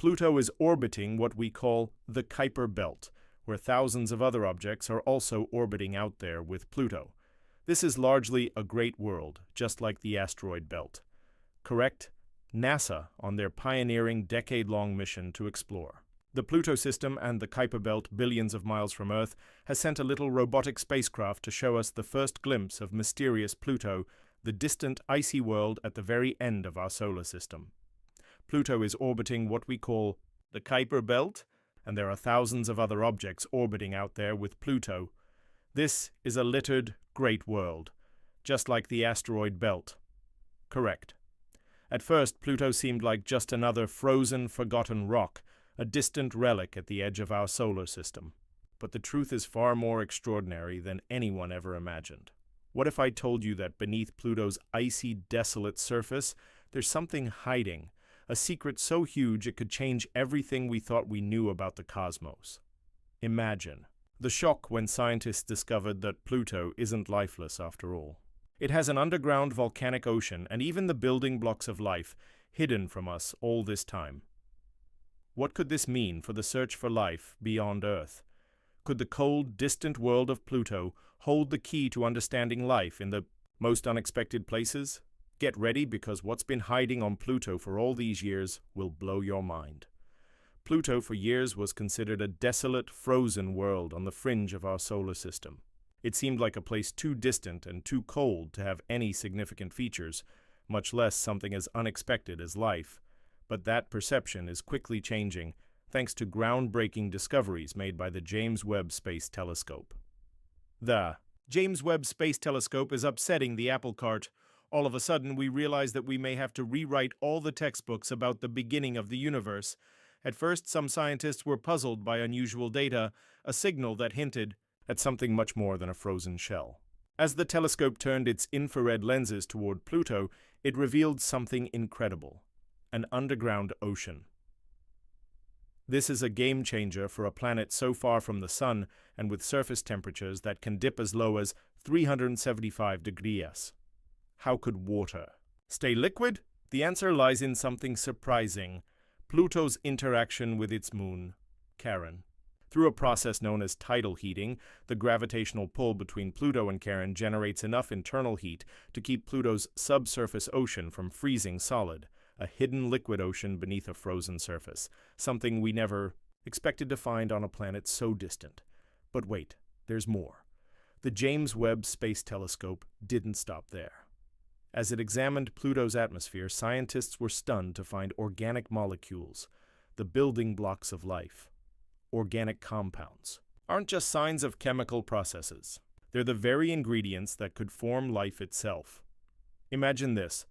Pluto is orbiting what we call the Kuiper belt, where thousands of other objects are also orbiting out there with Pluto. This is largely a great world, just like the asteroid belt. Correct? NASA on their pioneering decade-long mission to explore. The Pluto system and the Kuiper belt, billions of miles from Earth, has sent a little robotic spacecraft to show us the first glimpse of mysterious Pluto, the distant icy world at the very end of our solar system. Pluto is orbiting what we call the Kuiper belt, and there are thousands of other objects orbiting out there with Pluto. This is a littered, great world, just like the asteroid belt. Correct. At first, Pluto seemed like just another frozen, forgotten rock, a distant relic at the edge of our solar system. But the truth is far more extraordinary than anyone ever imagined. What if I told you that beneath Pluto's icy, desolate surface, there's something hiding, a secret so huge it could change everything we thought we knew about the cosmos? Imagine the shock when scientists discovered that Pluto isn't lifeless after all. It has an underground volcanic ocean and even the building blocks of life hidden from us all this time. What could this mean for the search for life beyond Earth? Could the cold, distant world of Pluto hold the key to understanding life in the most unexpected places? Get ready, because what's been hiding on Pluto for all these years will blow your mind. Pluto for years was considered a desolate, frozen world on the fringe of our solar system. It seemed like a place too distant and too cold to have any significant features, much less something as unexpected as life. But that perception is quickly changing, thanks to groundbreaking discoveries made by the James Webb Space Telescope. The James Webb Space Telescope is upsetting the apple cart. All of a sudden, we realize that we may have to rewrite all the textbooks about the beginning of the universe. At first, some scientists were puzzled by unusual data, a signal that hinted at something much more than a frozen shell. As the telescope turned its infrared lenses toward Pluto, it revealed something incredible: an underground ocean. This is a game changer for a planet so far from the sun and with surface temperatures that can dip as low as 375 degrees. How could water stay liquid? The answer lies in something surprising: Pluto's interaction with its moon, Charon. Through a process known as tidal heating, the gravitational pull between Pluto and Charon generates enough internal heat to keep Pluto's subsurface ocean from freezing solid, a hidden liquid ocean beneath a frozen surface, something we never expected to find on a planet so distant. But wait, there's more. The James Webb Space Telescope didn't stop there. As it examined Pluto's atmosphere, scientists were stunned to find organic molecules, the building blocks of life. Organic compounds aren't just signs of chemical processes. They're the very ingredients that could form life itself. Imagine this: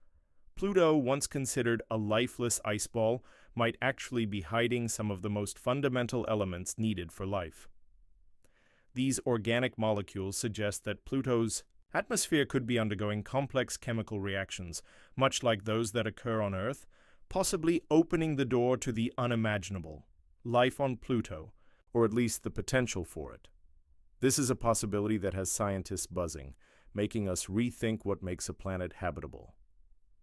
Pluto, once considered a lifeless ice ball, might actually be hiding some of the most fundamental elements needed for life. These organic molecules suggest that Pluto's atmosphere could be undergoing complex chemical reactions, much like those that occur on Earth, possibly opening the door to the unimaginable: life on Pluto, or at least the potential for it. This is a possibility that has scientists buzzing, making us rethink what makes a planet habitable.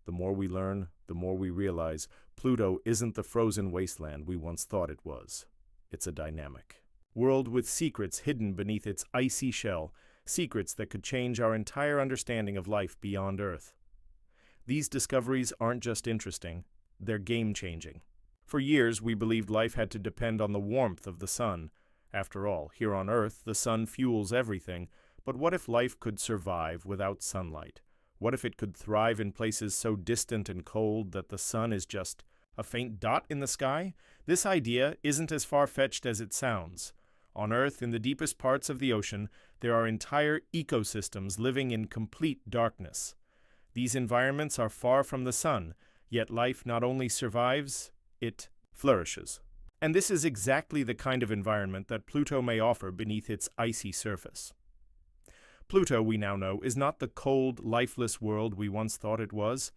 The more we learn, the more we realize Pluto isn't the frozen wasteland we once thought it was. It's a dynamic world with secrets hidden beneath its icy shell, secrets that could change our entire understanding of life beyond Earth. These discoveries aren't just interesting, they're game-changing. For years, we believed life had to depend on the warmth of the sun. After all, here on Earth, the sun fuels everything. But what if life could survive without sunlight? What if it could thrive in places so distant and cold that the sun is just a faint dot in the sky? This idea isn't as far-fetched as it sounds. On Earth, in the deepest parts of the ocean, there are entire ecosystems living in complete darkness. These environments are far from the sun, yet life not only survives, it flourishes. And this is exactly the kind of environment that Pluto may offer beneath its icy surface. Pluto, we now know, is not the cold, lifeless world we once thought it was.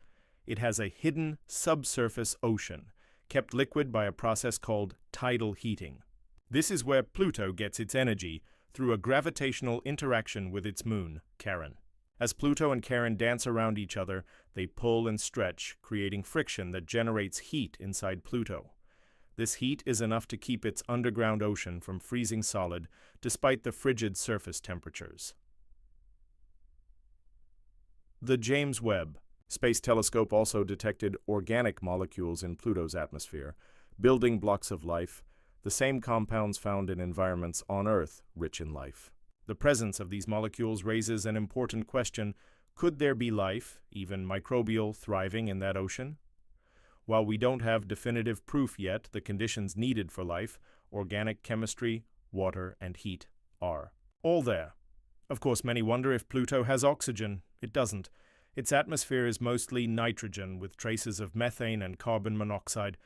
It has a hidden subsurface ocean, kept liquid by a process called tidal heating. This is where Pluto gets its energy, through a gravitational interaction with its moon, Charon. As Pluto and Charon dance around each other, they pull and stretch, creating friction that generates heat inside Pluto. This heat is enough to keep its underground ocean from freezing solid despite the frigid surface temperatures. The James Webb Space Telescope also detected organic molecules in Pluto's atmosphere, building blocks of life, the same compounds found in environments on Earth rich in life. The presence of these molecules raises an important question: could there be life, even microbial, thriving in that ocean? While we don't have definitive proof yet, the conditions needed for life, organic chemistry, water, and heat, are all there. Of course, many wonder if Pluto has oxygen. It doesn't. Its atmosphere is mostly nitrogen, with traces of methane and carbon monoxide.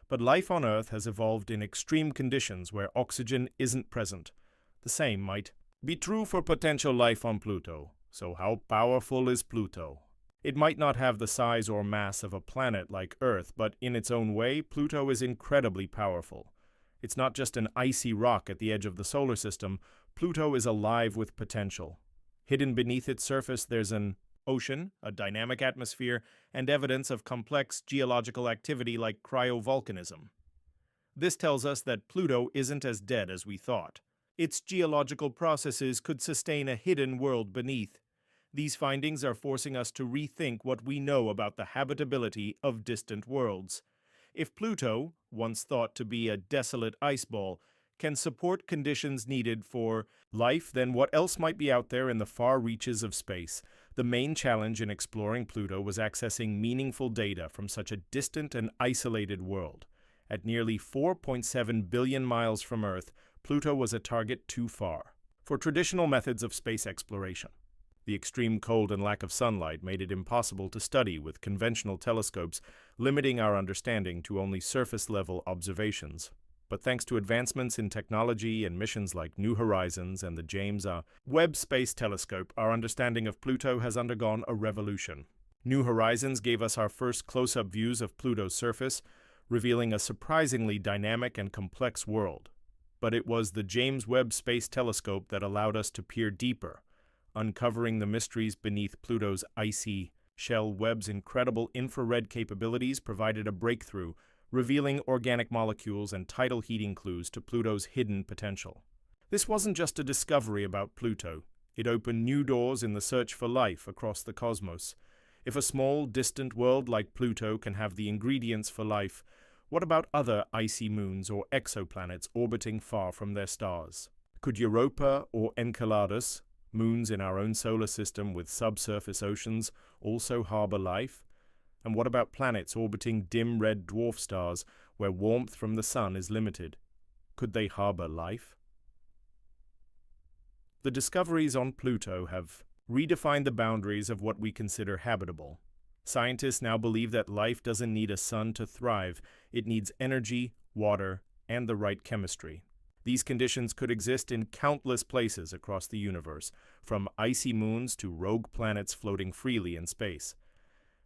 But life on Earth has evolved in extreme conditions where oxygen isn't present. The same might be true for potential life on Pluto. So how powerful is Pluto? It might not have the size or mass of a planet like Earth, but in its own way, Pluto is incredibly powerful. It's not just an icy rock at the edge of the solar system. Pluto is alive with potential. Hidden beneath its surface, there's an ocean, a dynamic atmosphere, and evidence of complex geological activity like cryovolcanism. This tells us that Pluto isn't as dead as we thought. Its geological processes could sustain a hidden world beneath. These findings are forcing us to rethink what we know about the habitability of distant worlds. If Pluto, once thought to be a desolate ice ball, can support conditions needed for life, then what else might be out there in the far reaches of space? The main challenge in exploring Pluto was accessing meaningful data from such a distant and isolated world. At nearly 4.7 billion miles from Earth, Pluto was a target too far for traditional methods of space exploration. The extreme cold and lack of sunlight made it impossible to study with conventional telescopes, limiting our understanding to only surface-level observations. But thanks to advancements in technology and missions like New Horizons and the James Webb Space Telescope, our understanding of Pluto has undergone a revolution. New Horizons gave us our first close-up views of Pluto's surface, revealing a surprisingly dynamic and complex world. But it was the James Webb Space Telescope that allowed us to peer deeper, uncovering the mysteries beneath Pluto's icy shell. Webb's incredible infrared capabilities provided a breakthrough, revealing organic molecules and tidal heating clues to Pluto's hidden potential. This wasn't just a discovery about Pluto. It opened new doors in the search for life across the cosmos. If a small, distant world like Pluto can have the ingredients for life, what about other icy moons or exoplanets orbiting far from their stars? Could Europa or Enceladus, moons in our own solar system with subsurface oceans, also harbor life? And what about planets orbiting dim red dwarf stars where warmth from the sun is limited? Could they harbor life? The discoveries on Pluto have redefined the boundaries of what we consider habitable. Scientists now believe that life doesn't need a sun to thrive. It needs energy, water, and the right chemistry. These conditions could exist in countless places across the universe, from icy moons to rogue planets floating freely in space.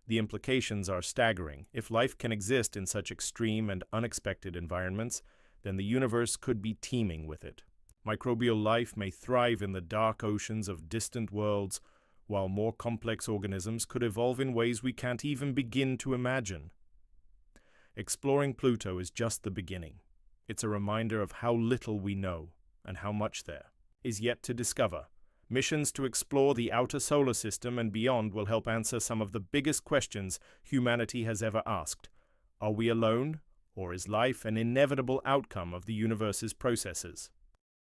The implications are staggering. If life can exist in such extreme and unexpected environments, then the universe could be teeming with it. Microbial life may thrive in the dark oceans of distant worlds, while more complex organisms could evolve in ways we can't even begin to imagine. Exploring Pluto is just the beginning. It's a reminder of how little we know and how much there is yet to discover. Missions to explore the outer solar system and beyond will help answer some of the biggest questions humanity has ever asked. Are we alone, or is life an inevitable outcome of the universe's processes?